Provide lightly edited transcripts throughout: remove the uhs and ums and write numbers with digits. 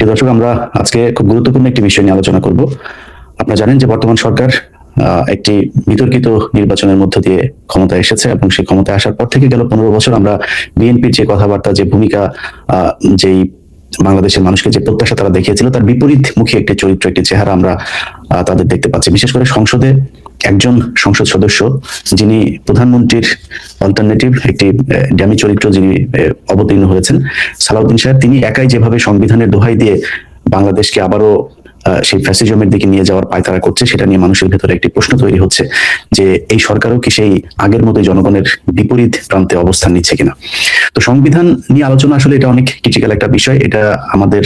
প্রিয় দর্শক, আমরা আজকে খুব গুরুত্বপূর্ণ একটি বিষয় নিয়ে আলোচনা করব। আপনারা জানেন যে বর্তমান সরকার একটি বিতর্কিত নির্বাচনের মধ্য দিয়ে ক্ষমতায় এসেছে এবং সেই ক্ষমতায় আসার পর থেকে গেল 15 বছর আমরা বিএনপির যে কথাবার্তা, যে ভূমিকা, যেই বাংলাদেশের মানুষকে যে প্রত্যাশা তারা দেখিয়েছিল, তার বিপরীতমুখী একটি চরিত্র, একটি চেহারা আমরা তাদের দেখতে পাচ্ছি। বিশেষ করে সংসদে একজন সংসদ সদস্য যিনি প্রধানমন্ত্রীর অল্টারনেটিভ, একটি ড্যামি চরিত্র, যিনি অবতীর্ণ হয়েছেন, সালাউদ্দিন সাহেব, তিনি একাই যেভাবে সংবিধানের দোহাই দিয়ে বাংলাদেশকে আবারও সেই ফ্যাসিজমের দিকে নিয়ে যাওয়ার পায়তারা করছে, সেটা নিয়ে মানুষের ভেতরে একটি প্রশ্ন তৈরি হচ্ছে যে এই সরকারও কি সেই আগের মতোই জনগণের বিপরীত প্রান্তে অবস্থান নিচ্ছে কিনা। তো সংবিধান নিয়ে আলোচনা আসলে এটা অনেক ক্রিটিক্যাল একটা বিষয়। এটা আমাদের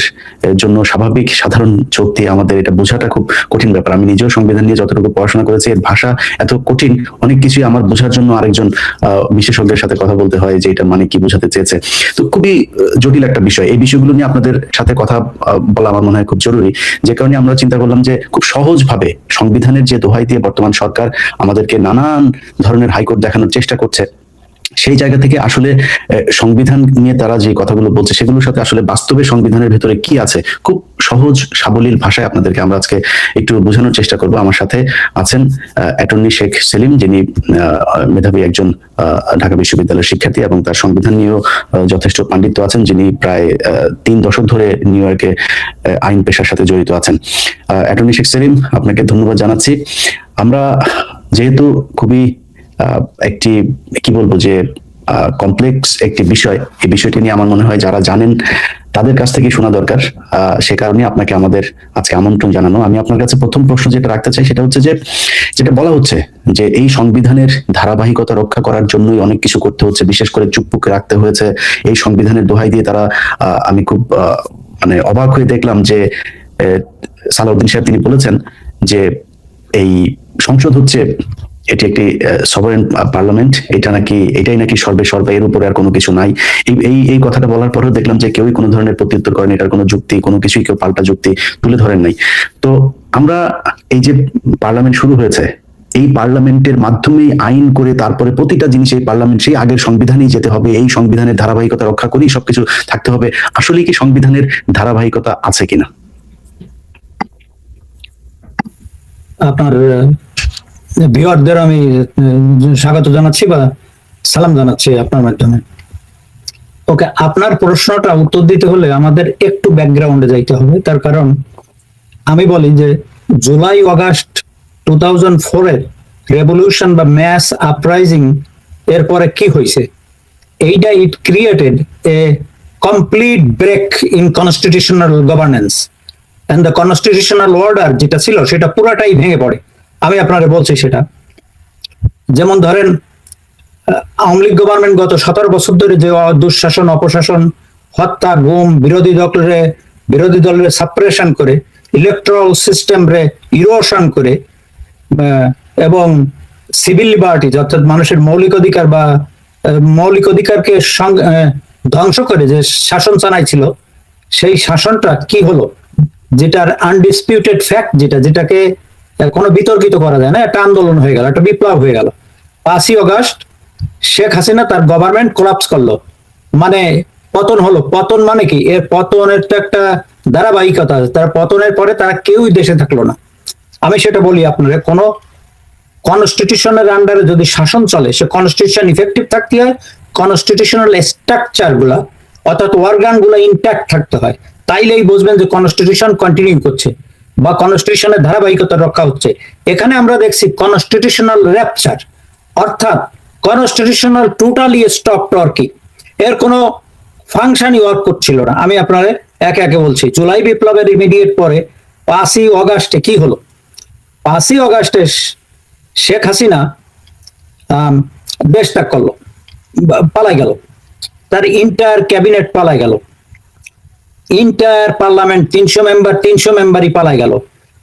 জন্য স্বাভাবিক সাধারণ চোখ দিয়ে আমাদের এটা বোঝাটা খুব কঠিন ব্যাপার। আমি নিজেও সংবিধান নিয়ে যতটুকু পড়াশোনা করেছি, এর ভাষা এত কঠিন, অনেক কিছুই আমার বোঝার জন্য আরেকজন বিশেষজ্ঞের সাথে কথা বলতে হয় যে এটা মানে কি বোঝাতে চেয়েছে। তো খুবই জটিল একটা বিষয়। এই বিষয়গুলো নিয়ে আপনাদের সাথে কথা বলা আমার মনে হয় খুব জরুরি। যে কারণে আমরা চিন্তা করলাম যে খুব সহজভাবে সংবিধানের যে দোহাই দিয়ে বর্তমান সরকার আমাদেরকে নানান ধরনের হাইকোর্ট দেখানোর চেষ্টা করছে, সেই জায়গা থেকে আসলে সংবিধান নিয়ে তারা যে কথাগুলো বলছে সেগুলোর সাথে আসলে বাস্তবে সংবিধানের ভেতরে কি আছে, খুব সহজ সাবলীল ভাষায় আপনাদেরকে আমরা আজকে একটু বোঝানোর চেষ্টা করব। আমার সাথে আছেন অ্যাটর্নি শেখ সেলিম, যিনি মেধাবী একজন ঢাকা বিশ্ববিদ্যালয়ের শিক্ষার্থী এবং তার সংবিধান নিয়েও যথেষ্ট পাণ্ডিত্য আছেন, যিনি প্রায় 3 দশক ধরে নিউ ইয়র্কে আইন পেশার সাথে জড়িত আছেন। অ্যাটর্নি শেখ সেলিম, আপনাকে ধন্যবাদ জানাচ্ছি। আমরা যেহেতু খুবই একটি কি বলবো যে কমপ্লেক্স একটি বিষয়, এই বিষয়টি নিয়ে আমার মনে হয় যারা জানেন তাদের কাছ থেকে শোনা দরকার, সে কারণে আপনাকে আমাদের আজকে আমন্ত্রণ জানানো। আমি আপনার কাছে প্রথম প্রশ্ন যেটা রাখতে চাই সেটা হচ্ছে যে, যেটা বলা হচ্ছে যে এই সংবিধানের ধারাবাহিকতা রক্ষা করার জন্যই অনেক কিছু করতে হচ্ছে, বিশেষ করে চুপপুকে রাখতে হয়েছে এই সংবিধানের দোহাই দিয়ে তারা। আমি খুব মানে অবাক হয়ে দেখলাম যে সালাউদ্দিন সাহেব তিনি বলেছেন যে এই সংসদ হচ্ছে এটি একটি সভারেন পার্লামেন্ট, এটাই নাকি সর্বে সর্বা, এর উপরে আর কোনো কিছু নাই। এই কথাটা বলার পরেও দেখলাম যে কেউই কোনো ধরনের প্রত্যুত্তর করেন, এটার কোনো যুক্তি, কোনো কিছুই কেউ পাল্টা যুক্তি তুলে ধরেন নাই। তো আমরা এই যে পার্লামেন্ট শুরু হয়েছে, এই পার্লামেন্টের মাধ্যমেই আইন করে তারপরে প্রতিটা জিনিস এই পার্লামেন্ট সেই আগের সংবিধানেই যেতে হবে, এই সংবিধানের ধারাবাহিকতা রক্ষা করেই সবকিছু থাকতে হবে। আসলে কি সংবিধানের ধারাবাহিকতা আছে কিনা? আপনার ভিউয়ারদের আমি স্বাগত জানাচ্ছি বা সালাম জানাচ্ছি আপনার মাধ্যমে। ওকে, আপনার প্রশ্নটা উত্তর দিতে হলে আমাদের একটু ব্যাকগ্রাউন্ডে যাইতে হবে। তার কারণ আমি বলি যে জুলাই অগাস্ট 2004 এর রেভলিউশন বা ম্যাস আপরাইজিং এরপরে কি হয়েছে, এইটা it created a complete break in constitutional governance and the constitutional order যেটা ছিল সেটা পুরাটাই ভেঙে পড়ে। আমি আপনারে বলছি সেটা, যেমন ধরেন আওয়ামী লীগ গভর্নমেন্ট গত 17 বছর ধরে যে দুঃশাসন, অপশাসন, হত্যা, গুম, বিরোধী দলের সাপ্রেশন করে, ইলেকট্রাল সিস্টেম রে ইরোশন করে এবং সিভিল লিবার্টি অর্থাৎ মানুষের মৌলিক অধিকার বা মৌলিক অধিকারকে ধ্বংস করে যে শাসন চালাইছিল, সেই শাসনটা কি হলো, যেটার আনডিসপিউটেড ফ্যাক্ট, যেটাকে কোনো বিতর্কিত করা যায় না, একটা আন্দোলন হয়ে গেল, একটা বিপ্লব হয়ে গেল। 5ই অগস্ট শেখ হাসিনা তার গভর্নমেন্ট কোলাপস করলো, মানে পতন হলো। পতন মানে কি? এর পতনের তো একটা ধারাবাহিকতা আছে। তার পতনের পরে তারা কেউই দেশে থাকলো না। আমি সেটা বলি আপনারা, কোনো কনস্টিটিউশনের আন্ডারে যদি শাসন চলে, সে কনস্টিটিউশন ইফেক্টিভ থাকতে হয়, কনস্টিটিউশনাল স্ট্রাকচার গুলা অর্থাৎ অর্গান গুলা ইনট্যাক্ট থাকতে হয়। তাইলেই বুঝবেন যে কনস্টিটিউশন কন্টিনিউ করছে বা কনস্টিটিউশনের ধারাবাহিকতা রক্ষা হচ্ছে। এখানে আমরা দেখছি কনস্টিটিউশনাল র্যাপচার, অর্থাৎ কনস্টিটিউশনাল টোটালি স্টপ ওয়ার্কিং, এর কোনো ফাংশনই ওয়ার্ক করছিল না। আমি আপনাদের একে একে বলছি। জুলাই বিপ্লবের ইমিডিয়েট পরে 5ই অগাস্টে কি হলো? 5ই অগাস্টে শেখ হাসিনা দেশ ত্যাগ করলো, পালাই গেল, তার ইন্টায়ার ক্যাবিনেট পালাই গেল, ইন্টায়ার পার্লামেন্ট 300 মেম্বারই পালাই গেল,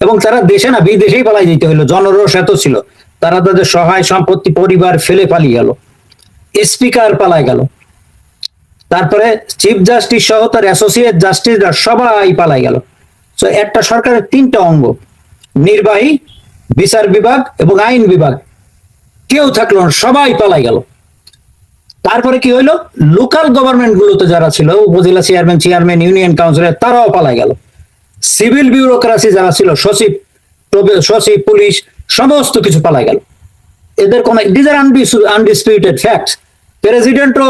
এবং তারা দেশে না বিদেশেই পালাই যেতে হলো। জনরোষ এত ছিল, তারা তাদের সহায় সম্পত্তি পরিবার ফেলে পালিয়ে গেল, স্পিকার পালাই গেল, তারপরে চিফ জাস্টিস সহ তার অ্যাসোসিয়েট জাস্টিসরা সবাই পালাই গেল। তো একটা সরকারের 3টা অঙ্গ, নির্বাহী, বিচার বিভাগ এবং আইন বিভাগ, কেউ থাকলো না, সবাই পালাই গেল। তারপরে কি হইলো? লোকাল গভর্নমেন্ট গুলোতে যারা ছিল, উপজেলা চেয়ারম্যান, ইউনিয়ন কাউন্সিলর, তারাও পালাই গেল। সিভিল বিউরোক্রাসি যারা ছিল, সচিব সচিব পুলিশ সমস্ত কিছু পালাই গেল। এদের কোন দিস আর আনডিসপিউটেড ফ্যাক্টস। প্রেসিডেন্টও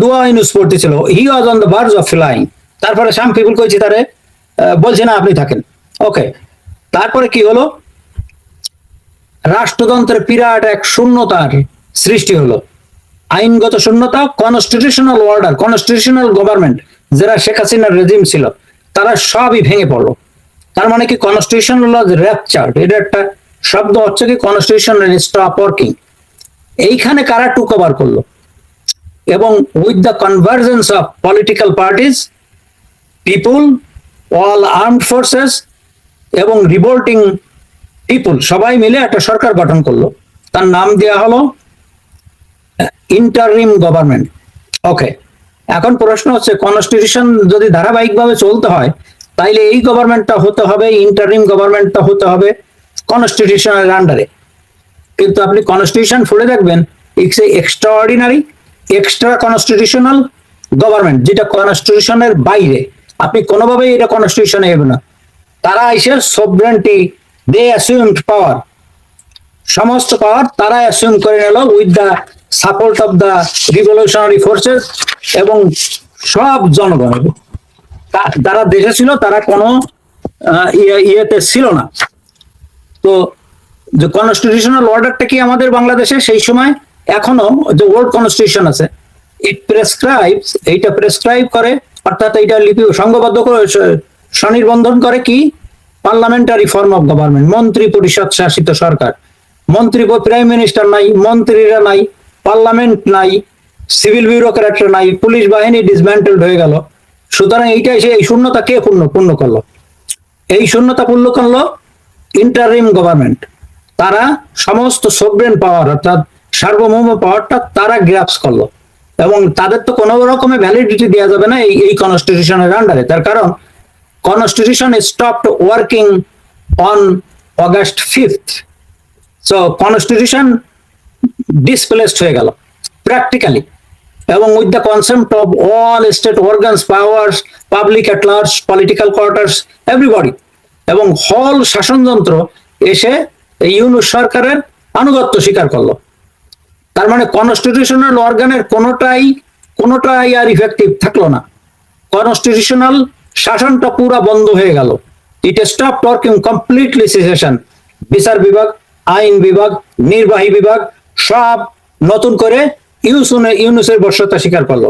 দোয়া ইউনুস পড়তেছিল, he was on the verge of flying. তারপরে সাম পিপল কইছি তারে বলছে না আপনি থাকেন। ওকে, তারপরে কি হলো, রাষ্ট্রযন্ত্রের বিরাট এক শূন্যতার সৃষ্টি হলো, আইনগত শূন্যতা, কনস্টিটিউশনাল অর্ডার, কনস্টিটিউশনাল গভর্নমেন্ট যারা শেখ হাসিনার রেজিম ছিল তারা সবই ভেঙে পড়লো। তার মানে কি কনস্টিটিউশন হলো র্যাপচার্ড, এটা একটা শব্দ হচ্ছে কি কনস্টিটিউশন স্টপ ওয়ার্কিং। এইখানে কারা টু কভার করলো, এবং with the convergence of political parties, people, all armed forces এবং রিভোল্টিং পিপুল সবাই মিলে একটা সরকার গঠন করলো। তার নাম দেওয়া হলো ইন্টারিম গভর্নমেন্ট। ওকে, এখন প্রশ্ন হচ্ছে কনস্টিটিউশন যদি ধারাবাহিকভাবে চলতে হয় তাইলে এই গভর্নমেন্টটা হতে হবে, ইন্টারিম গভর্নমেন্টটা হতে হবে কনস্টিটিউশনের আন্ডারে। কিন্তু আপনি কনস্টিটিউশন পড়ে দেখবেন it's a extraordinary extra constitutional government, যেটা কনস্টিটিউশনের বাইরে। আপনি কোনোভাবেই এটা কনস্টিটিউশনে হবে না। তারা এসে সভরেন্টি, দে অ্যাসিউমড পাওয়ার, সমস্ত পাওয়ার তারা অ্যাসিউম করে নিল with the support of the revolutionary forces এবং সব জনগণের। যারা দেশে ছিল তারা কোনো ইয়েতে ছিল না। তো যে কনস্টিটিউশনাল অর্ডারটা কি আমাদের বাংলাদেশে সেই সময় এখনো যে ওল্ড কনস্টিটিউশন আছে, ইট প্রেসক্রাইবস, এইটা প্রেসক্রাইব করে, অর্থাৎ এইটা লিপি সংঘবদ্ধ করে স্বনির্বন্ধন করে কি পার্লামেন্টারি ফর্ম অফ গভর্নমেন্ট, মন্ত্রী পরিষদ শাসিত সরকার। মন্ত্রী, প্রাইম মিনিস্টার নাই, মন্ত্রীরা নাই, পার্লামেন্ট নাই, সিভিল বিউরোক্র্যাটরা নাই, পুলিশ বাহিনী ডিসম্যান্টেলড হয়ে গেল। সুতরাং এইটা এসে এই শূন্যতা কে পূর্ণ করলো? এই শূন্যতা পূর্ণ করলো ইন্টারিম গভর্নমেন্ট। তারা সমস্ত সভরেন পাওয়ার অর্থাৎ সার্বভৌম পাওয়ারটা তারা গ্রাপস করলো, এবং তাদের তো কোনো রকমের ভ্যালিডিটি দেওয়া যাবে না এই কনস্টিটিউশনের আন্ডারে। তার কারণ constitution stopped working on August 5th। So constitution displaced হয়ে গেল প্র্যাকটিক্যালি, এবং with the concept of all state organs, powers, public at large, political quarters, everybody, এবং হল শাসনযন্ত্র এসে ইউনুস সরকারের আনুগত্য স্বীকার করলো। তার মানে কনস্টিটিউশনাল অর্গানের কোনোটাই আর ইফেক্টিভ থাকলো না। কনস্টিটিউশনাল শাসনটা পুরা বন্ধ হয়ে গেল। ইট স্টপড ওয়ার্কিং কমপ্লিটলি, সিসেশন। বিচার বিভাগ, আইন বিভাগ, নির্বাহী বিভাগ সব নতুন করে ইউনুসের বর্ষতা স্বীকার করলো।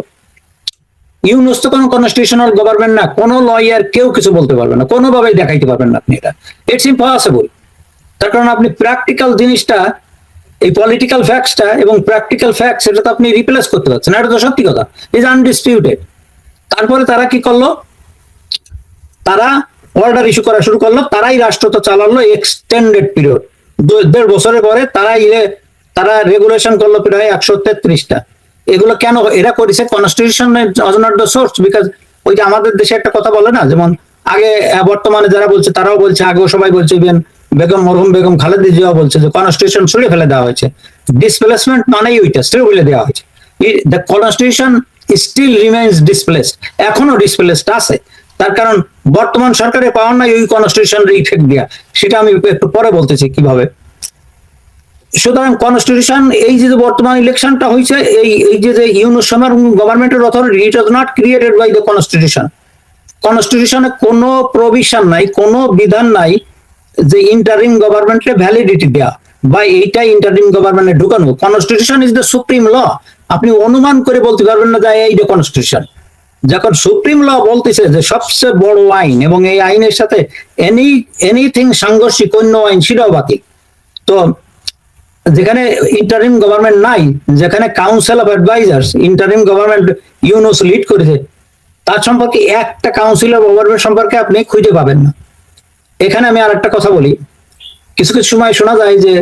ইউনুস তো কোনো কনস্টিটিউশনাল গভর্নমেন্ট না, কোনো লয়ার কেউ কিছু বলতে পারবে না, কোনোভাবেই দেখাইতে পারবেন না আপনি এটা। It's impossible. তার কারণ আপনি প্র্যাকটিক্যাল জিনিসটা, এই পলিটিক্যাল ফ্যাক্টসটা এবং প্র্যাকটিক্যাল ফ্যাক্টস, এটা তো আপনি রিপ্লেস করতে পারছেন, এটা তো সত্যি কথা, ইজ আনডিসপিউটেড। তারপরে তারা কি করলো, তারা অর্ডার ইস্যু করা শুরু করলো, তারাই রাষ্ট্রটা চালালো এক্সটেন্ডেড পিরিয়ড। 1.5 বছরের পরে তারা রেগুলেশন করলো প্রায় 133টা। এগুলো কেন এরা করেছে? Constitution was not the source, because ওই যে আমাদের দেশে একটা কথা বলে না, যেমন আগে, বর্তমানে যারা বলছে তারাও বলছে, আগেও সবাই বলছে, মরহুম বেগম খালেদা জিয়া বলছে যে কনস্টিটিউশন ছুড়ে ফেলে দেওয়া হয়েছে। ডিসপ্লেসমেন্ট মানেই ওইটা, ফেলে দেওয়া হয়েছে। The constitution still remains displaced, এখনো ডিসপ্লেসড আছে। তার কারণ বর্তমান সরকারের পাওয়ার নাই ওই কনস্টিটিউশনের ইফেক্ট দেওয়া, সেটা আমি একটু পরে বলতেছি কিভাবে। সুতরাং কনস্টিটিউশন, এই যে বর্তমান ইলেকশনটা হয়েছে, এই যে ইউনুস সরকার গভর্নমেন্টের authority, it was not created by the constitution. কনস্টিটিউশনে কোনো প্রভিশন নাই, কোনো বিধান নাই যে ইন্টারিম গভর্নমেন্টে ভ্যালিডিটি দেয়া বা এইটা ইন্টারিম গভর্নমেন্টে ঢুকানো। Constitution is the supreme law. আপনি অনুমান করে বলতে পারবেন না যে এইটা কনস্টিটিউশন। যখন সুপ্রিম ল বলতেছে যে সবচেয়ে বড় আইন, এবং এই আইনের সাথে এনিথিং সাংঘর্ষিক অন্য আইন সেটাও বাতিল। তো যেখানে ইন্টারিম গভর্নমেন্ট নাই, যেখানে council of advisers interim government Yunus lead করেছে, তার সম্পর্কে একটা কাউন্সিল অফ গভর্নমেন্ট সম্পর্কে আপনি খুঁজে পাবেন না। এখানে আমি আর একটা কথা বলি, কিছু কিছু সময় শোনা যায় যে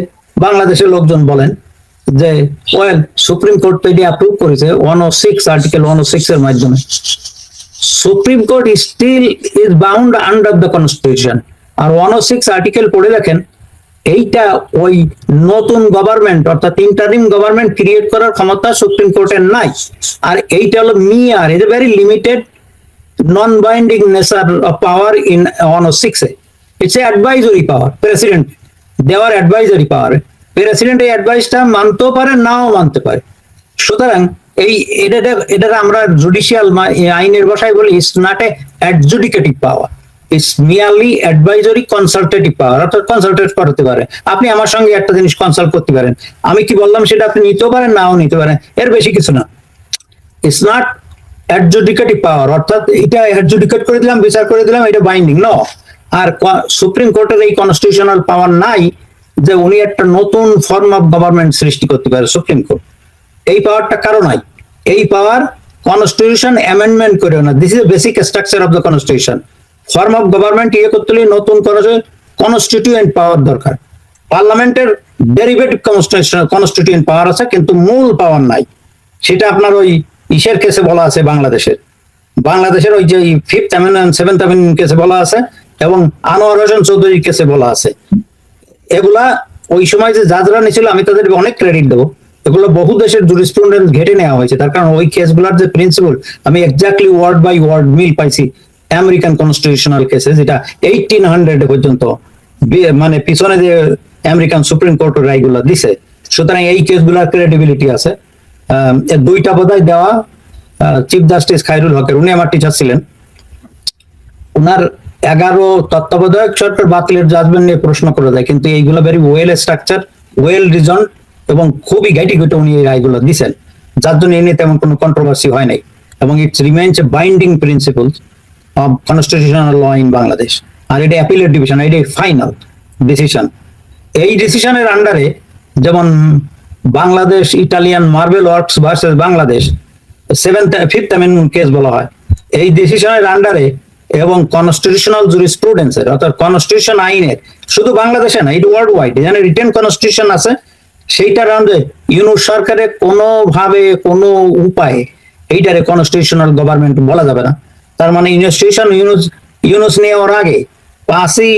বাংলাদেশের লোকজন বলেন যে ওয়েল সুপ্রিম কোর্ট তো এটি অ্যাপ্রুভ করেছে 106 আর্টিকেল 106 এর মাধ্যমে। Supreme court still is bound under the constitution. আর 106 আর্টিকেল পড়ে দেখেন, এইটা ওই নতুন গভর্নমেন্ট অর্থাৎ ইন্টারিম গভর্নমেন্ট ক্রিয়েট করার ক্ষমতা সুপ্রিম কোর্টের নাই। আর এইটা হলো মিয়ার, is a very limited non-binding nature of power in 106A. It's a advisory power. President দেওয়ার advisory power. প্রেসিডেন্ট এই অ্যাডভাইসটা মানতেও পারে, নাও মানতে পারে। সুতরাং এটা আমরা জুডিশিয়াল আইনের ভাষায় বলি it's not a adjudicative power, it's merely advisory consultative power. অর্থাৎ কনসালটেট করতে পারে, আপনি আমার সঙ্গে একটা জিনিস কনসাল্ট করতে পারেন, আমি কি বললাম সেটা আপনি নিতেও পারেন, নাও নিতে পারেন, এর বেশি কিছু না। ইটস নট অ্যাডজুডিকেটিভ পাওয়ার, অর্থাৎ এটা অ্যাডজুডিকেট করে দিলাম, বিচার করে দিলাম, এটা বাইন্ডিং ন। আর সুপ্রিম কোর্টের এই কনস্টিটিউশনাল পাওয়ার নাই যে উনি একটা নতুন ফর্ম অফ গভর্নমেন্ট সৃষ্টি করতে পারে। সুপ্রিম কোর্ট এই পাওয়ারটা কারো নাই। এই পাওয়ার কনস্টিটিউশন অ্যামেন্ডমেন্ট করেও না। This is the basic structure of the constitution. Form of government করতে হলে নতুন কনস্টিটিউয়েন্ট পাওয়ার দরকার। পার্লামেন্টের ডেরিভেটিভ কনস্টিটিউয়েন্ট পাওয়ার আছে, কিন্তু মূল পাওয়ার নাই। সেটা আপনার ওই ইসের কেসে বলা আছে, বাংলাদেশের ওই যে 5th অ্যামেন্ডমেন্ট 7th অ্যামেন্ডমেন্ট কেসে বলা আছে, এবং আনোয়ার হোসেন চৌধুরীর কেসে বলা আছে। এগুলা ওই সময় যে জাজরা নিয়েছিল, আমি তাদের অনেক ক্রেডিট দেবো। এগুলো বহু দেশের জুরিসপ্রুডেন্স ঘেটে নেওয়া হয়েছে, তার কারণ ওই কেসগুলোর যে প্রিন্সিপাল আমি এক্স্যাক্টলি ওয়ার্ড বাই ওয়ার্ড মিল পাইছি আমেরিকান কনস্টিটিউশনাল কেসে, যেটা 1800 পর্যন্ত মানে পিছনে যে আমেরিকান সুপ্রিম কোর্টের রায়গুলো দিছে। সুতরাং এই কেসগুলোর ক্রেডিবিলিটি আছে। দুইটা বোধহয় দেওয়া চিফ জাস্টিস খায়রুল হকের, উনি আমার টিচার ছিলেন, ওনার 11 তত্ত্বাবধায়ক সরকার বাতিলের জাজমেন্ট নিয়ে প্রশ্ন করে দেয়, কিন্তু এইগুলো very well structure, well reason, এবং খুবই গাইটি গুটে উনি এই রায়গুলো দিচ্ছেন, যার জন্য এ নিয়ে তেমন কোনো কন্ট্রোভার্সি হয় নাই, এবং it's remains a binding principle of constitutional law in Bangladesh. আর এটা অ্যাপিলেট ডিভিশন, এটা ফাইনাল ডিসিশন। এই ডিসিশনের আন্ডারে যেমন Bangladesh Italian marble works versus Bangladesh 5th amendment case বলা হয়, এই ডিসিশনের আন্ডারে এবং কনস্টিটিউশনাল জুরিসপ্রুডেন্সের অর্থাৎ কনস্টিটিউশন আইনের, শুধু বাংলাদেশে না, এটা ওয়ার্ল্ড ওয়াইড, এখানে রিটেন কনস্টিটিউশন আছে, সেইটার আন্ডারে ইউনুস সরকারের কোনোভাবে কোনো উপায়ে এইটারে কনস্টিটিউশনাল গভর্নমেন্ট বলা যাবে না। তার মানে ইনস্টিটিউশন ইউনুস নেওয়ার আগে 5ই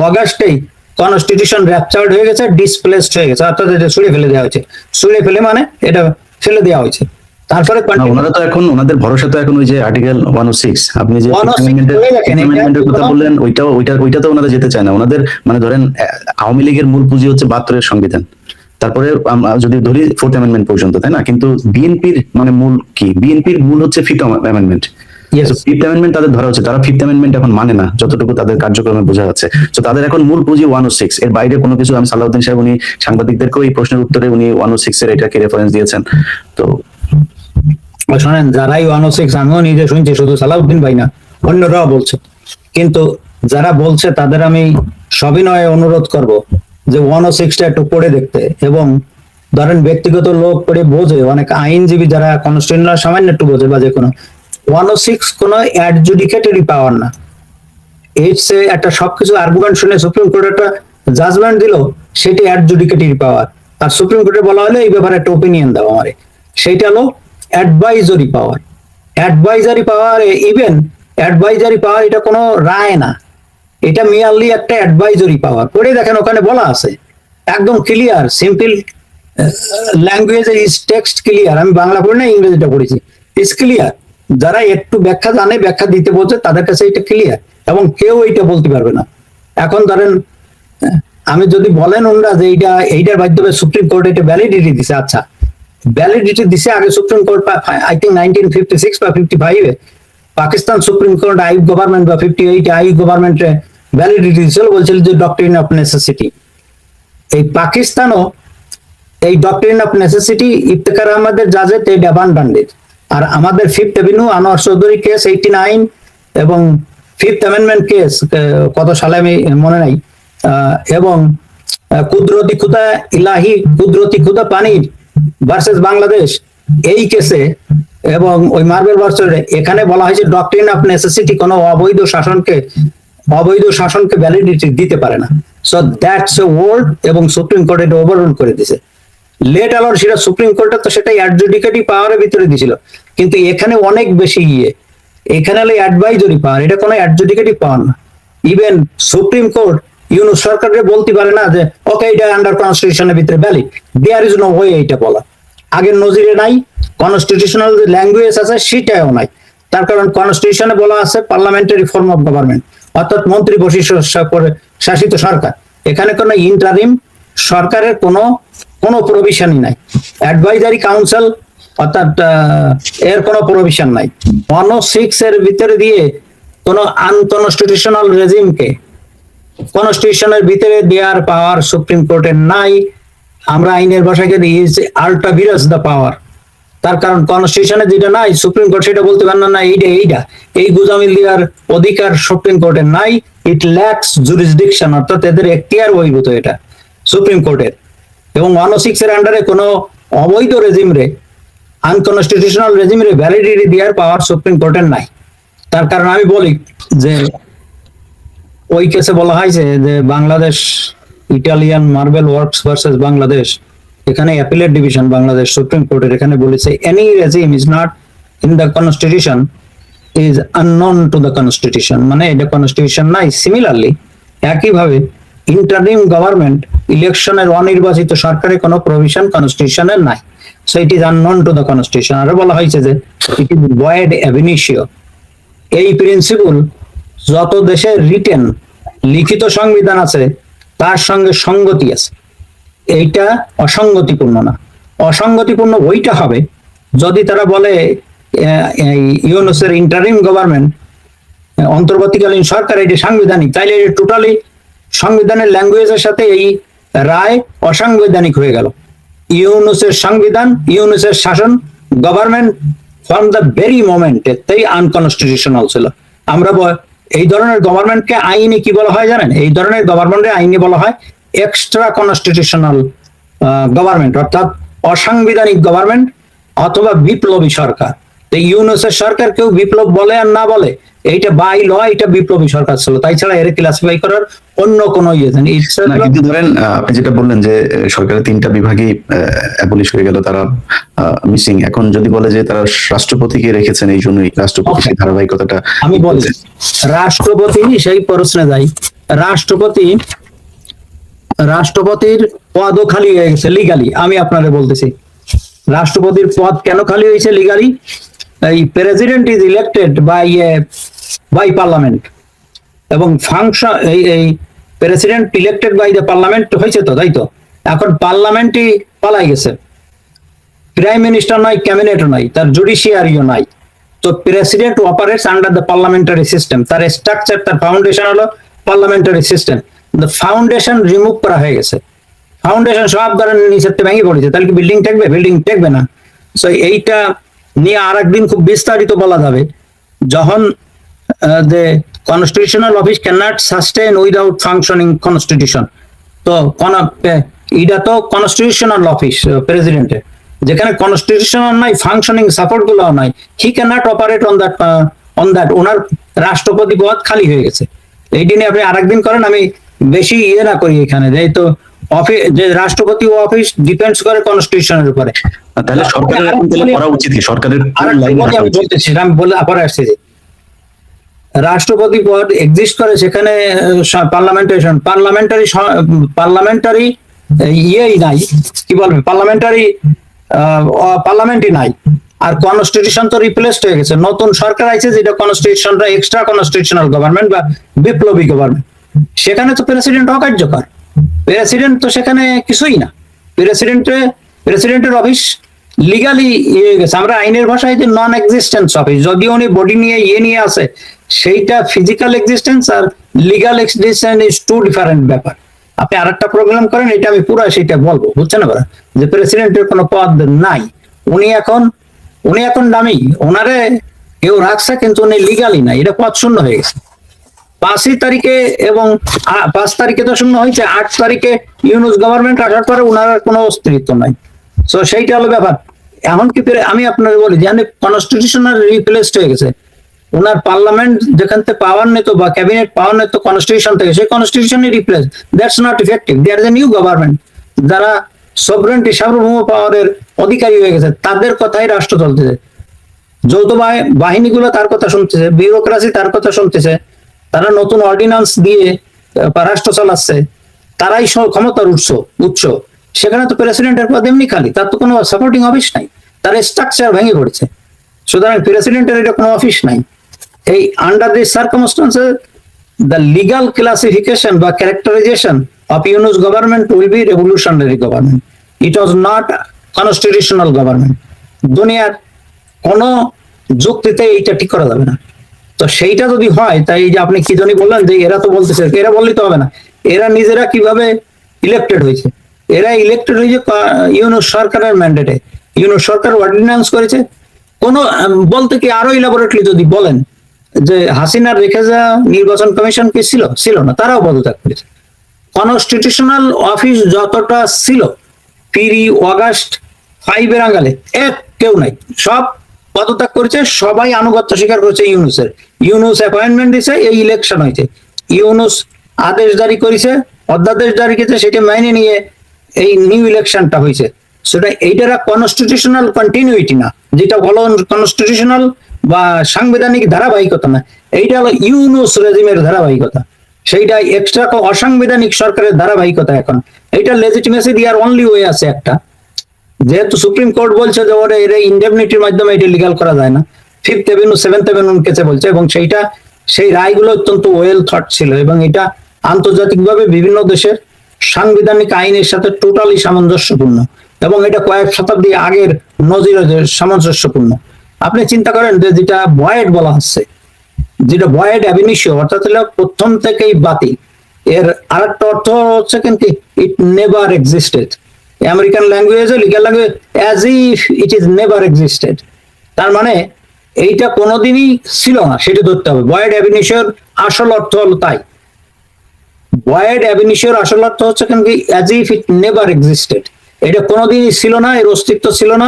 অগাস্টেই কনস্টিটিউশন র্যাপচার্ড হয়ে গেছে, ডিসপ্লেসড হয়ে গেছে, অর্থাৎ এটা ছুঁড়ে ফেলে দেওয়া হয়েছে। ছুঁড়ে ফেলে মানে এটা ফেলে দেওয়া হয়েছে। তারপরে ওনারা তো এখন ওনাদের ভরসা তো এখন ওই যে আর্টিকেল 106, আপনি যে অ্যামেন্ডমেন্টের কথা বললেন, ওইটা তো ওনারা যেতে চায় না। ওনাদের মানে ধরেন আওয়ামী লীগের মূল পুঁজি হচ্ছে 72-এর সংবিধান, তারপরে যদি ধরি 4th অ্যামেন্ডমেন্ট পর্যন্ত, তাই না? কিন্তু বিএনপির মানে মূল কি? বিএনপির মূল হচ্ছে 5th অ্যামেন্ডমেন্ট। 5th অ্যামেন্ডমেন্ট তাদের ধরা হচ্ছে, তারা 5th অ্যামেন্ডমেন্ট এখন মানে না, যতটুকু তাদের কার্যক্রমে বোঝা যাচ্ছে। তো তাদের এখন মূল পুঁজি 106, এর বাইরে কোনো কিছু। আমি সালাউদ্দিন সাহেব উনি সাংবাদিকদেরকেও এই প্রশ্নের উত্তরে উনি 106-এর এটাকে রেফারেন্স দিয়েছেন। তো শোনেন, যারাই 106, আমিও নিজে শুনছি, শুধু সালাউদ্দিন ভাই না, অন্যরাও বলছে, কিন্তু যারা বলছে তাদের আমি সবিনয়ে অনুরোধ করব যে 106টা একটু পড়ে দেখতে, এবং ধরেন ব্যক্তিগত লোক পড়ে বোঝে, অনেক আইনজীবী যারা কনস্টিটিউশনাল সামান্য একটু বোঝে বা যে কোনো 106 কোনো অ্যাডজুডিকেটরি পাওয়ার না। ইটস একটা সবকিছু আর্গুমেন্ট শুনে সুপ্রিম কোর্ট একটা জাজমেন্ট দিল, সেটি অ্যাডজুডিকেটরি পাওয়ার। আর সুপ্রিম কোর্টে বলা হলো এই ব্যাপারে একটা ওপিনিয়ন দাও আমারে, সেইটা হলো অ্যাডভাইজরি পাওয়ার। অ্যাডভাইজারি পাওয়ার, ইভেন অ্যাডভাইজারি পাওয়ার এটা কোনো রায় না, এটা মিয়ারলি একটা অ্যাডভাইজরি পাওয়ার। পড়ে দেখেন, ওখানে বলা আছে একদম clear, simple language, is text clear. আমি বাংলা পড়ি না, ইংরেজিটা পড়েছি, ইজ ক্লিয়ার। যারা একটু ব্যাখ্যা জানে, ব্যাখ্যা দিতে বলছে, তাদের কাছে এটা ক্লিয়ার, এবং কেউ এইটা বলতে পারবে না। এখন ধরেন আমি যদি বলেন ওনারা যে এইটার মাধ্যমে সুপ্রিম কোর্ট এটা ভ্যালিডিটি দিছে, আচ্ছা ভ্যালিডিটি দিছে আগে সুপ্রিম কোর্ট, আই থিঙ্ক 1956 বা 55-এ Pakistan supreme court Ayub government বা 58 আইয়ুব গভর্নমেন্টে ভ্যালিডিটি দিয়েছিল, বলছিল যে ডক্ট্রিন অফ নেসেসিটি। এই পাকিস্তানও এই ডক্ট্রিন অফ নেসেসিটি ইফতেখার আহমেদের জাজে টেড অ্যাবান্ডেন্ট। আর আমাদের 5th avenue Anwar Chowdhury case 89, এবং 5th অ্যামেন্ডমেন্ট কেস কত সালে আমি মনে নাই, এবং কুদরতি খুদা ইলাহি কুদরতি খুদা পানির ভার্সেস বাংলাদেশ এই কেসে, এবং ওই মার্বেল ভার্সেস, এখানে বলা হয়েছে ডক্ট্রিন অফ নেসেসিটি কোনো অবৈধ শাসনকে ভ্যালিডিটি দিতে পারে না। সো দ্যাটস এ ওয়ার্ড, এবং সুপ্রিম কোর্ট এটা ওভাররুল করে দিয়েছে। লেট আলোর সেটা সুপ্রিম কোর্টে তো সেটাই অ্যাডজুডিকেটিভ পাওয়ারের ভিতরে দিয়েছিল, কিন্তু এখানে অনেক বেশি এখানে হলো অ্যাডভাইজরি পাওয়ার, এটা কোনো অ্যাডজুডিকেটিভ পাওয়ার না। ইভেন সুপ্রিম কোর্ট ইউনুস সরকারকে বলতে পারে না যে ওকে এটা আন্ডার কনস্টিটিউশনের ভিতরে valid, there is no way এইটা বলা। আগের নজিরে নাই, কনস্টিটিউশনাল যে ল্যাঙ্গুয়েজ আছে সেটাও নাই। তার কারণ কনস্টিটিউশনে বলা আছে পার্লামেন্টারি ফর্ম অফ গভর্নমেন্ট, অর্থাৎ মন্ত্রী বৈশিষ্ট্য শাসিত সরকার। এখানে কোনো ইন্টারিম সরকারের কোনো প্রভিশনই নাই। অ্যাডভাইজারি কাউন্সিল অর্থাৎ এর কোনো প্রভিশন নাই। 106 এর ভিতরে দিয়ে কোনো আনকনস্টিটিউশনাল রেজিমকে কনস্টিটিউশনের ভিতরে দেওয়ার পাওয়ার সুপ্রিম কোর্টের নাই। আমরা আইনের ভাষাকে ইজ আল্ট্রা ভিরাস দ্য পাওয়ার। তার কারণ কনস্টিটিউশনে যেটা নাই সুপ্রিম কোর্ট সেটা বলতে পারে না এই গুজামিল দেওয়ার অধিকার সুপ্রিম কোর্টের নাই। ইট ল্যাক্স জুরিসডিকশন, অর্থাৎ এদের এখতিয়ার বহির্ভূত এটা সুপ্রিম কোর্টের। এবং 106 এর আন্ডারে কোনো অবৈধ রেজিমরে আনকনস্টিটিউশনাল রেজিমরে ভ্যালিডিটি দেওয়ার পাওয়ার সুপ্রিম কোর্টের নাই। তার কারণ আমি বলি যে ওই কেসে বলা হয়েছে যে Bangladesh Italian marble works versus Bangladesh, এখানে অ্যাপিলেট ডিভিশন বাংলাদেশ সুপ্রিম কোর্টের এখানে বলেছে any regime is not in the constitution is unknown to the constitution, মানে এটা কনস্টিটিউশন নাই। সিমিলারলি একইভাবে ইন্টারিম গভর্নমেন্ট ইলেকশনের অনির্বাচিত সরকারের কোনো প্রভিশন কনস্টিটিউশনের নাই। So it is unknown to the constitution. আরো বলা হয়েছে যে it is void ab initio. এই প্রিন্সিপল যত দেশের রিটেন লিখিত সংবিধান আছে তার সঙ্গে সঙ্গতি আছে, এইটা অসঙ্গতিপূর্ণ না। অসঙ্গতিপূর্ণ ওইটা হবে যদি তারা বলে ইউনুসের ইন্টারিম গভর্নমেন্ট অন্তর্বর্তীকালীন সরকার এটি সাংবিধানিক, তাইলে টোটালি সংবিধানের ল্যাঙ্গুয়েজের সাথে এই রায় অসাংবিধানিক হয়ে গেল। ইউনুসের সংবিধান, ইউনুসের শাসন, government from the very moment তাই আনকনস্টিটিউশনাল ছিল। আমরা এই ধরনের গভর্নমেন্টকে আইনে কি বলা হয় জানেন? এই ধরনের গভর্নমেন্টের আইনে বলা হয় এক্সট্রা কনস্টিটিউশনাল গভর্নমেন্ট, অর্থাৎ অসাংবিধানিক গভর্নমেন্ট অথবা বিপ্লবী সরকার। তো ইউনুসের সরকার কেউ বিপ্লব বলে আর না বলে, এইটা বাই ল এটা বিপ্লবী সরকার ছিল, তাই ছাড়া এর ক্লাসিফাই করার অন্য কোনো ইয়ে নেই। কিন্তু ধরেন আপনি যেটা বললেন যে সরকারের 3টা বিভাগই অ্যাবলিশ হয়ে গেল, তারা মিসিং। এখন যদি বলে যে তারা রাষ্ট্রপতিকে রেখেছেন এই জন্যই রাষ্ট্রপতি সেই ধারাবাহিকতাটা, আমি বলি রাষ্ট্রপতি সেই প্রশ্নে যাই। রাষ্ট্রপতির পদও খালি হয়ে গেছে লিগালি। আমি আপনাদের বলতেছি রাষ্ট্রপতির পদ কেন খালি হয়েছে লিগালি। এই president is elected by parliament এবং ফাংশন এই president elected by the parliament হয়েছে তো, তাই তো? এখন পার্লামেন্টই পালাই গেছে, প্রাইম মিনিস্টার নাই, ক্যাবিনেটও নাই, তার জুডিশিয়ারিও নাই। তো president operates under the parliamentary system, তার স্ট্রাকচার, তার ফাউন্ডেশন হলো পার্লামেন্টারি সিস্টেম। ফাউন্ডেশন রিমুভ করা হয়ে গেছে, ফাউন্ডেশন সব ধরেন নিচের ভেঙে পড়েছে, তাহলে কি বিল্ডিং থাকবে? বিল্ডিং থাকবে না। সো এইটা নিয়ে আর একদিন খুব বিস্তারিত বলা যাবে, যখন the constitutional office cannot sustain without functioning constitution. তো এটা তো কনস্টিটিউশনাল অফিস প্রেসিডেন্টের, যেখানে কনস্টিটিউশনাল নাই, ফাংশনিং সাপোর্ট গুলো নাই, হি ক্যানট অপারেট অন দ্যাট। ওনার রাষ্ট্রপতি পদ খালি হয়ে গেছে। এইটি নিয়ে আপনি আরেকদিন করেন, আমি বেশি ইয়ে না করি এখানে। যেহেতু অফিস যে রাষ্ট্রপতি অফিস ডিপেন্ডস করে কনস্টিটিউশনের উপরে। তাহলে সরকারের এখন করা উচিত কি? সরকারের আমি বলতেছি, আমি বলে পরে আসছি যে রাষ্ট্রপতি পদ এক্সিস্ট করে, সেখানে পার্লামেন্টারি ইয়েই নাই, কি বলবে, পার্লামেন্টই নাই। আর কনস্টিটিউশন তো রিপ্লেসড হয়ে গেছে, নতুন সরকার আছে যেটা কনস্টিটিউশনটা এক্সট্রা কনস্টিটিউশনাল গভর্নমেন্ট বা বিপ্লবী গভর্নমেন্ট। সেখানে তো প্রেসিডেন্ট অকার্যকর, প্রেসিডেন্ট তো সেখানে কিছুই না। প্রেসিডেন্টের অফিস লিগালি ইয়ে গেছে। আমরা আইনের ভাষায় যে নন এক্সিস্টেন্স অফিস, যদিও উনি বডি নিয়ে নিয়ে আসে, সেইটা ফিজিক্যাল এক্সিস্টেন্স আর legal existence is two different ব্যাপার। আপনি আরেকটা প্রোগ্রাম করেন, এটা আমি পুরো সেটা বলবো, বুঝছেন না? যে প্রেসিডেন্টের কোনো পদ নাই, উনি এখন দামি, ওনারে কেউ রাখছে কিন্তু উনি লিগালি নাই, এটা পদ শূন্য হয়ে গেছে 5 তারিখে। এবং 5 তারিখে তো শূন্য হয়েছে, 8 তারিখে ইউনুস গভর্নমেন্ট আসার পরে উনার কোনো অস্তিত্ব নাই। তো সেইটা হলো ব্যাপার। এখন কি আমি আপনাকে বলি যে কনস্টিটিউশনাল রিপ্লেসড হয়ে গেছে, ওনার পার্লামেন্ট যেখান থেকে পাওয়ার নিত বা ক্যাবিনেট পাওয়ার নিত কনস্টিটিউশন থেকে, সেই কনস্টিটিউশনই replace. That's not effective. There is a new government, যারা সভরেন্টি সার্বভৌম পাওয়ারের অধিকারী হয়ে গেছে, তাদের কথাই রাষ্ট্র চলতেছে। যৌথ বাহিনীগুলো তার কথা শুনতেছে, বিউরোক্রাসি তার কথা শুনতেছে, তারা নতুন অর্ডিন্যান্স দিয়ে রাষ্ট্র চালাচ্ছে, তারাই ক্ষমতার উৎস। সেখানে তো প্রেসিডেন্টের পদ এমনি খালি, তার তো কোনো সাপোর্টিং অফিস নাই, তার স্ট্রাকচার ভেঙে পড়েছে। সুতরাং প্রেসিডেন্টের এটা কোনো অফিস নাই। এই under this circumstances the legal classification বা characterisation of Yunus government will be revolutionary government, it was not constitutional government. দুনিয়ার কোন যুক্তিতে এইটা ঠিক করা যাবে না। তো সেইটা যদি হয়, তাই এই যে আপনি কি জানি বললেন যে এরা তো বলতেছে, এরা বললেই তো হবে না। এরা নিজেরা কিভাবে ইলেক্টেড হয়েছে? এরা ইলেক্টেড হয়েছে ইউনুস সরকারের ম্যান্ডেটে। ইউনুস সরকার অর্ডিন্যান্স করেছে। কোন বলতে কি আরো ইলাবোরেটলি যদি বলেন যে হাসিনার রেখে যাওয়া নির্বাচন কমিশন কি ছিল? ছিল না, তারাও পদত্যাগ করেছে। কনস্টিটিউশনাল অফিস যতটা ছিল পিরি অগাস্ট 5 এর আঙালে এক কেউ নাই, সব পদত্যাগ করেছে। সবাই আনুগত্য স্বীকার করেছে ইউনুসের। ইউনুস অ্যাপয়েন্টমেন্ট দিয়েছে, এই ইলেকশন হয়েছে। ইউনুস আদেশ জারি করেছে, অধ্যাদেশ জারি করেছে, সেটা মাইনে নিয়ে এই নিউ ইলেকশনটা হয়েছে। সেটা এইটার কনস্টিটিউশনাল কন্টিনিউইটি না, যেটা বলো কনস্টিটিউশনাল বা সাংবিধানিক ধারাবাহিকতা না, এইটা হলো ইউনুস রেজিমের ধারাবাহিকতা। সেইটা এক্সট্রা অসাংবিধানিক সরকারের ধারাবাহিকতা। এখন এইটা লেজিটিমেসি দেওয়ার অনলি ওয়ে আছে একটা, যেহেতু সুপ্রিম কোর্ট বলছে যে ওরা এর ইন্ডেমনিটির মাধ্যমে এটা লিগাল করা যায় না, 5th এভিনিউ 7th এভিনিউ কেসে বলছে, এবং সেইটা সেই রায়গুলো অত্যন্ত ওয়েল থট ছিল, এবং এটা আন্তর্জাতিকভাবে বিভিন্ন দেশের সাংবিধানিক আইনের সাথে টোটালি সামঞ্জস্যপূর্ণ, এবং এটা কয়েক শতাব্দী আগের নজিরে সামঞ্জস্যপূর্ণ। আপনি চিন্তা করেন যে যেটা ভয়েড বলা হচ্ছে, যেটা ভয়েড অ্যাবিনিশিও, অর্থাৎ প্রথম থেকেই বাতিল। এর আরেকটা অর্থ হচ্ছে কিন্তু ইট নেভার এক্সিস্টেড। আমেরিকান ল্যাঙ্গুয়েজে legal language as if it is never existed. তার মানে এইটা কোনোদিনই ছিল না, সেটা ধরতে হবে। ভয়েড অ্যাবিনিশিওর আসল অর্থ হলো তাই। ভয়েড অ্যাবিনিশিওর আসল অর্থ হচ্ছে কিন্তু as if it never existed. এটা কোনোদিনই ছিল না, এর অস্তিত্ব ছিল না।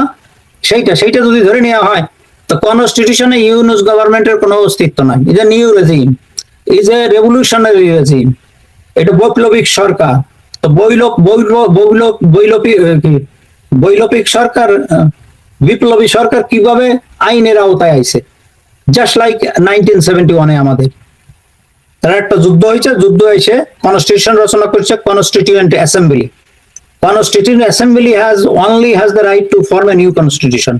সেইটা যদি ধরে নেওয়া হয়, তো কনস্টিটিউশনে ইউনুস গভর্নমেন্টের কোনো অস্তিত্ব নাই। Is a new regime, is a revolutionary regime. এটা বৈপ্লবিক সরকার। তো বৈপ্লবিক সরকার, বিপ্লবী সরকার কিভাবে আইনের আওতায় আইছে? জাস্ট লাইক 1971-এ আমাদের তারা একটা যুদ্ধ হয়েছে, যুদ্ধ হয়েছে, কনস্টিটিউশন রচনা করছে constituent assembly. Constituent Assembly only has the right to form a new constitution,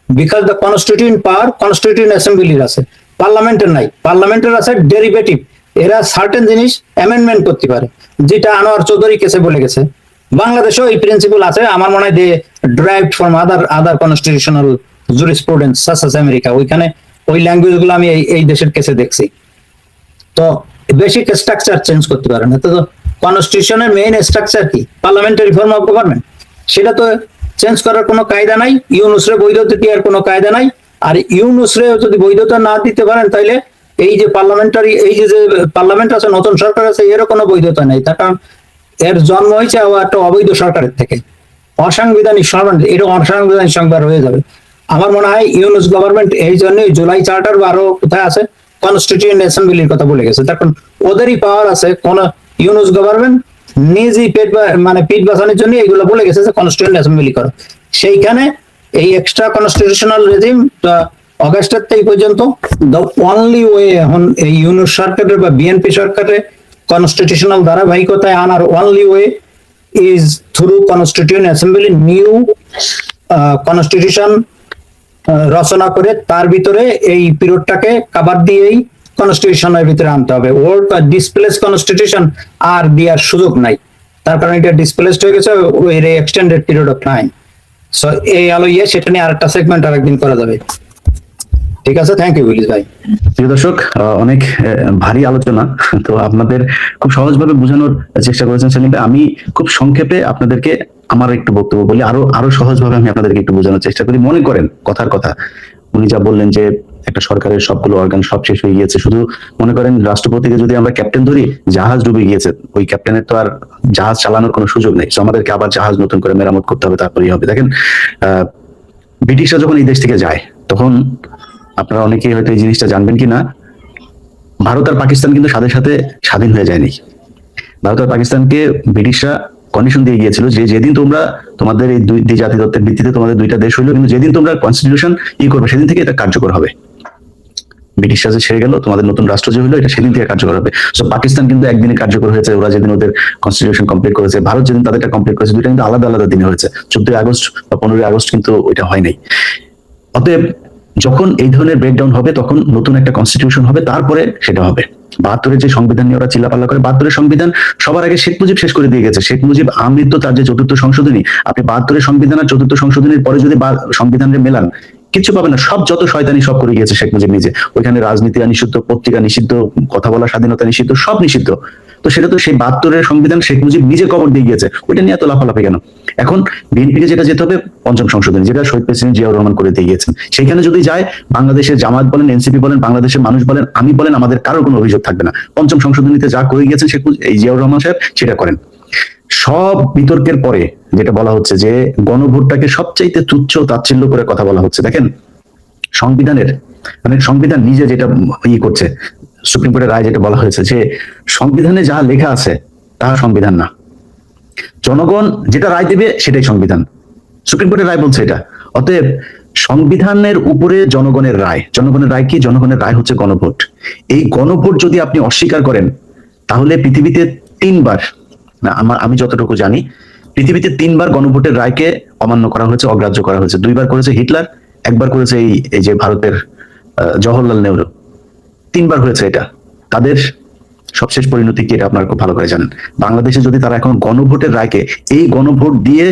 because the constituent power Constituent Assembly আছে, পার্লামেন্টের নাই। পার্লামেন্টের আছে ডেরিভেটিভ, এরা সার্টেন জিনিস অ্যামেন্ডমেন্ট করতে পারে, যেটা আনোয়ার চৌধুরী কেসে বলে গেছে। বাংলাদেশেও এই প্রিন্সিপাল আছে, আমার মনে হয় they derived from other constitutional jurisprudence such as America. ওইখানে ওই ল্যাঙ্গুয়েজ গুলো আমি এই দেশের কেসে দেখছি। তো বেসিক স্ট্রাকচার চেঞ্জ করতে পারে না। তো কনস্টিটিউশনের মেইন স্ট্রাকচার কি? Parliamentary form of government. সেটা তো চেঞ্জ করার কোনো কায়দা নাই, ইউনুসরে বৈধতা দেওয়ার কোনো কায়দা নাই। আর ইউনুসরে যদি বৈধতা না দিতে পারেন, তাহলে এই যে পার্লামেন্টারি, এই যে পার্লামেন্ট আছে, নতুন সরকার আছে, এরও কোনো বৈধতা নেই। তার কারণ এর জন্ম হয়েছে একটা অবৈধ সরকারের থেকে। অসাংবিধানিক সরকার, এটা অসাংবিধানিক সরকার হয়ে যাবে। আমার মনে হয় ইউনুস গভর্নমেন্ট এই জন্যই জুলাই চার্টার বা আরো কোথায় আছে কনস্টিটিউয়েন্ট অ্যাসেম্বলির কথা বলে গেছে। তখন ওদেরই পাওয়ার আছে। কোন ইউনুস গভর্নমেন্ট নিজেই পিঠ বাঁচানোর জন্য এইগুলো বলে গেছে যে কনস্টিটিউয়েন্ট অ্যাসেম্বলি করো। সেইখানে এই এক্সট্রা কনস্টিটিউশনাল রেজিম অগাস্টের থেকে পর্যন্ত দ্য অনলি ওয়ে এখন এই ইউনুস সরকারের বা বিএনপি সরকারের কনস্টিটিউশনাল ধারাবাহিকতায় আনার only way is through constituent assembly. New constitution রচনা করে তার ভিতরে এই পিরিয়ডটাকে কাভার দিয়েই কনস্টিটিউশনের ভিতরে আনতে হবে। ওল্ড ডিসপ্লেস কনস্টিটিউশন আর দেওয়ার সুযোগ নাই, তার কারণ এটা ডিসপ্লেসড হয়ে গেছে ওই extended period of time. So এই আলো সেটা নিয়ে আরেকটা সেগমেন্ট আরেকদিন করা যাবে। ঠিক আছে, থ্যাংক ইউ উইলিস ভাই। প্রিয় দর্শক, অনেক ভারী আলোচনা, তো আপনাদের খুব সহজভাবে বোঝানোর চেষ্টা করেছেন সেলিম ভাই। আমি খুব সংক্ষেপে আপনাদেরকে আমার একটু বক্তব্য বলি, আরো সহজভাবে আমি আপনাদেরকে একটু বোঝানোর চেষ্টা করি। মনে করেন কথার কথা উনি যা বললেন যে একটা সরকারের সবগুলো অর্গান সব শেষ হয়ে গিয়েছে, শুধু মনে করেন রাষ্ট্রপতিকে যদি আমরা ক্যাপ্টেন ধরি, জাহাজ ডুবে গিয়েছে, ওই ক্যাপ্টেনের তো আর জাহাজ চালানোর কোনো সুযোগ নেই। আমাদেরকে আবার জাহাজ নতুন করে মেরামত করতে হবে, তারপরেই হবে। দেখেন, ব্রিটিশরা যখন এই দেশ থেকে যায়, তখন আপনারা অনেকেই হয়তো এই জিনিসটা জানবেন কিনা, ভারত আর পাকিস্তান কিন্তু সাথে সাথে স্বাধীন হয়ে যায়নি। ভারত আর পাকিস্তানকে ব্রিটিশরা কন্ডিশন দিয়ে গিয়েছিল যে যেদিন তোমরা তোমাদের এই দুই জাতিতত্ত্বের ভিত্তিতে তোমাদের দুইটা দেশ হইলো, কিন্তু যেদিন তোমরা কনস্টিটিউশন করবে সেদিন থেকে এটা কার্যকর হবে। ব্রিটিশরা যে ছেড়ে গেল, তোমাদের নতুন রাষ্ট্র যে হলো, এটা সেদিন থেকে কার্যকর হবে। সো পাকিস্তান কিন্তু একদিনে কার্যকর হয়েছে, ওরা যেদিন ওদের কনস্টিটিউশন কমপ্লিট করেছে। ভারত যেদিন তাদেরটা কমপ্লিট করেছে, দুইটা কিন্তু আলাদা আলাদা দিনে হয়েছে। 14ই আগস্ট বা 15ই আগস্ট কিন্তু ওইটা হয় নাই। অতএব যখন এই ধরনের ব্রেকডাউন হবে তখন নতুন একটা কনস্টিটিউশন হবে, তারপরে সেটা হবে। 72-এর যে সংবিধান নিয়ে ওরা চিল্লাপাল্লা করে, 72-এর সংবিধান সবার আগে শেখ মুজিব শেষ করে দিয়ে গেছে। শেখ মুজিব আমৃত্যু তার যে 4র্থ সংশোধনী, আপনি 72-এর সংবিধান আর 4র্থ সংশোধনীর পরে যদি সংবিধানের মেলান কিছু পাবেন না। সব যত শয়তানি সব করে গিয়েছে শেখ মুজিব নিজে। ওইখানে রাজনীতি নিষিদ্ধ, পত্রিকা নিষিদ্ধ, কথা বলার স্বাধীনতা নিষিদ্ধ, সব নিষিদ্ধ। তো সেটা তো সেই 72-এর সংবিধান শেখ মুজিব নিজে কবর দিয়ে গিয়েছে, ওইটা নিয়ে এত লাফালাফি কেন? এখন বিএনপিকে যেটা যেতে হবে 5ম সংশোধনী, যেটা শহীদ প্রেসিডেন্ট জিয়াউর রহমান করে দিয়ে গিয়েছেন। সেখানে যদি যায়, বাংলাদেশের জামাত বলেন, এনসিপি বলেন, বাংলাদেশের মানুষ বলেন, আমি বলেন, আমাদের কারোর কোনো অভিযোগ থাকবে না। 5ম সংশোধনীতে যা করে গিয়েছেন শেখ এই জিয়াউর রহমান সাহেব, সেটা করেন। সব বিতর্কের পরে যেটা বলা হচ্ছে যে গণভোটটাকে সবচাইতে তুচ্ছ তাচ্ছিল্য করে কথা বলা হচ্ছে। দেখেন, সংবিধানের মানে সংবিধান নিজে যেটা করছে, সুপ্রিম কোর্টের রায় যেটা বলা হয়েছে যে সংবিধানে যা লেখা আছে তা সংবিধান না, জনগণ যেটা রায় দেবে সেটাই সংবিধান। সুপ্রিম কোর্টের রায় বলছে এটা। অতএব সংবিধানের উপরে জনগণের রায়। জনগণের রায় কি? জনগণের রায় হচ্ছে গণভোট। এই গণভোট যদি আপনি অস্বীকার করেন, তাহলে পৃথিবীতে 3বার, না আমি যতটুকু জানি, পৃথিবীতে 3বার গণভোটের রায়কে অমান্য করা হয়েছে, অগ্রাহ্য করা হয়েছে। 2বার করেছে হিটলার, 1বার করেছে এই যে ভারতের জওহরলাল নেহরু। 3বার হয়েছে এটা। তাদের সবশেষ পরিণতি কি এটা আপনারা খুব ভালো করে জানেন। বাংলাদেশে যদি তারা এখন গণভোটের রায়কে, এই গণভোট দিয়ে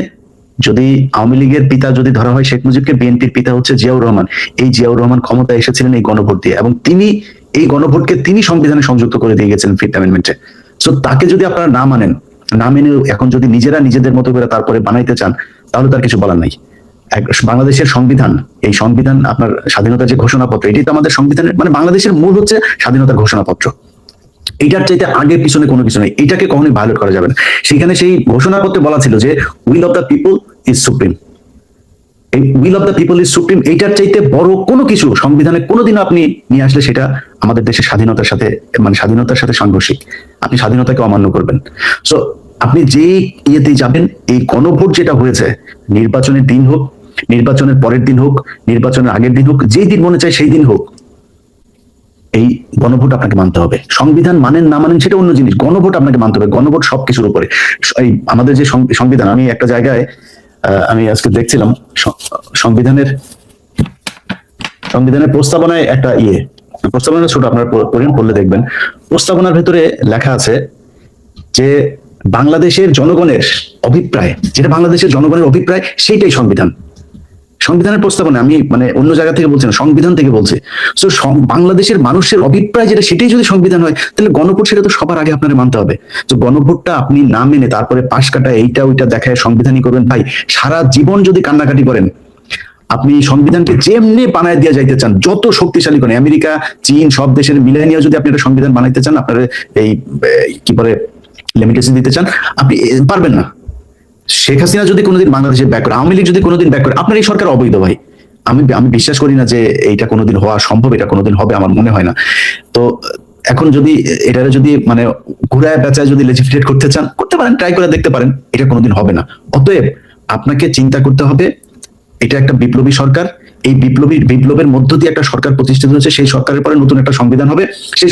যদি আওয়ামী লীগের পিতা যদি ধরা হয় শেখ মুজিবকে, বিএনপির পিতা হচ্ছে জিয়াউর রহমান। এই জিয়াউর রহমান ক্ষমতায় এসেছিলেন এই গণভোট দিয়ে, এবং তিনি এই গণভোটকে তিনি সংবিধানে সংযুক্ত করে দিয়ে গেছেন 5th অ্যামেন্ডমেন্টে। সো তাকে যদি আপনারা না মানেন, না মেনে এখন যদি নিজেরা নিজেদের মতো করে তারপরে বানাইতে চান, তাহলে তার কিছু বলার নাই। বাংলাদেশের সংবিধান, এই সংবিধান আপনার স্বাধীনতার যে ঘোষণাপত্র, এটি তো আমাদের সংবিধানের মানে বাংলাদেশের মূল হচ্ছে স্বাধীনতার ঘোষণাপত্র। এইটার চাইতে আগে পিছনে কোনো কিছু নেই, এটাকে কখনোই ভায়োলেট করা যাবে না। সেখানে সেই ঘোষণাপত্রে বলা ছিল যে will of the people is supreme. এই will of the people is supreme, এইটার চাইতে বড় কোনো কিছু সংবিধানে কোনোদিনও আপনি নিয়ে আসলে সেটা আমাদের দেশের স্বাধীনতার সাথে মানে স্বাধীনতার সাথে সাংঘর্ষিক। আপনি স্বাধীনতাকে অমান্য করবেন। সো আপনি যেই ইয়েতেই যাবেন, এই গণভোট যেটা হয়েছে, নির্বাচনের দিন হোক, নির্বাচনের পরের দিন হোক, নির্বাচনের আগের দিন হোক, যেই দিন মনে চায় সেই দিন হোক, এই গণভোট আপনাকে মানতে হবে। সংবিধান মানেন না মানেন সেটা অন্য জিনিস, গণভোট আপনাকে মানতে হবে। গণভোট সবকিছুর উপরে। এই আমাদের যে সংবিধান, আমি একটা জায়গায় আমি আজকে দেখছিলাম সংবিধানের প্রস্তাবনায় একটা প্রস্তাবনা ছোট, আপনারা পড়লে দেখবেন। প্রস্তাবনার ভেতরে লেখা আছে যে বাংলাদেশের জনগণের অভিপ্রায়, যেটা বাংলাদেশের জনগণের অভিপ্রায় সেইটাই সংবিধান। সংবিধানের প্রস্তাবনা, আমি মানে অন্য জায়গা থেকে বলছি না, সংবিধান থেকে বলছে। তো বাংলাদেশের মানুষের অভিপ্রায় যেটা, সেটাই যদি সংবিধান হয়, তাহলে গণভোট সেটা তো সবার আগে আপনারা মানতে হবে। তো গণভোটটা আপনি না মেনে তারপরে পাশ কাটা এইটা ওইটা দেখায় সংবিধানই করবেন, ভাই সারা জীবন যদি কান্নাকাটি করেন, আপনি সংবিধানকে যেমনি বানায় দিয়ে যাইতে চান, যত শক্তিশালী করেন, আমেরিকা, চীন, সব দেশের মিলিয়ে নিয়ে যদি আপনি একটা সংবিধান বানাইতে চান, আপনার এই কি বলে লিমিটেশন দিতে চান, আপনি পারবেন না। শেখ হাসিনা যদি কোনোদিন বাংলাদেশে ব্যাক করে, আওয়ামী লীগ যদি কোনোদিন ব্যাক করে, আপনার এই সরকার অবৈধ ভাই। আমি বিশ্বাস করি না যে এইটা কোনোদিন হওয়া সম্ভব, এটা কোনোদিন হবে, আমার মনে হয় না। তো এখন যদি এটারে যদি মানে ঘুরায় পেঁচায় যদি লেজিসলেট করতে চান, করতে পারেন, ট্রাই করে দেখতে পারেন, এটা কোনোদিন হবে না। অতএব আপনাকে চিন্তা করতে হবে, এটা একটা বিপ্লবী সরকার। এই বিপ্লবের মধ্য দিয়ে একটা সরকার প্রতিষ্ঠিত হচ্ছে, সেই সরকারের পরে নতুন একটা সংবিধান হবে, সেই